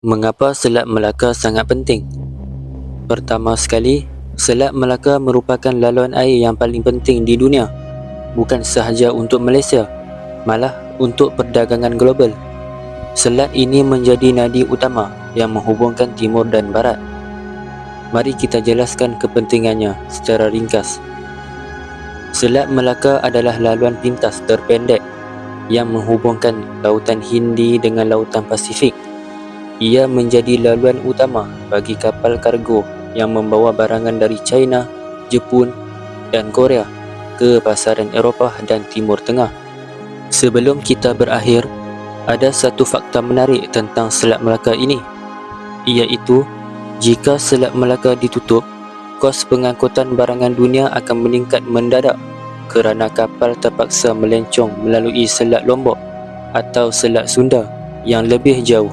Mengapa Selat Melaka sangat penting? Pertama sekali, Selat Melaka merupakan laluan air yang paling penting di dunia, bukan sahaja untuk Malaysia, malah untuk perdagangan global. Selat ini menjadi nadi utama yang menghubungkan timur dan barat. Mari kita jelaskan kepentingannya secara ringkas. Selat Melaka adalah laluan pintas terpendek yang menghubungkan Lautan Hindi dengan Lautan Pasifik. Ia menjadi laluan utama bagi kapal kargo yang membawa barangan dari China, Jepun dan Korea ke pasaran Eropah dan Timur Tengah. Sebelum kita berakhir, ada satu fakta menarik tentang Selat Melaka ini, iaitu jika Selat Melaka ditutup, kos pengangkutan barangan dunia akan meningkat mendadak kerana kapal terpaksa melencong melalui Selat Lombok atau Selat Sunda yang lebih jauh.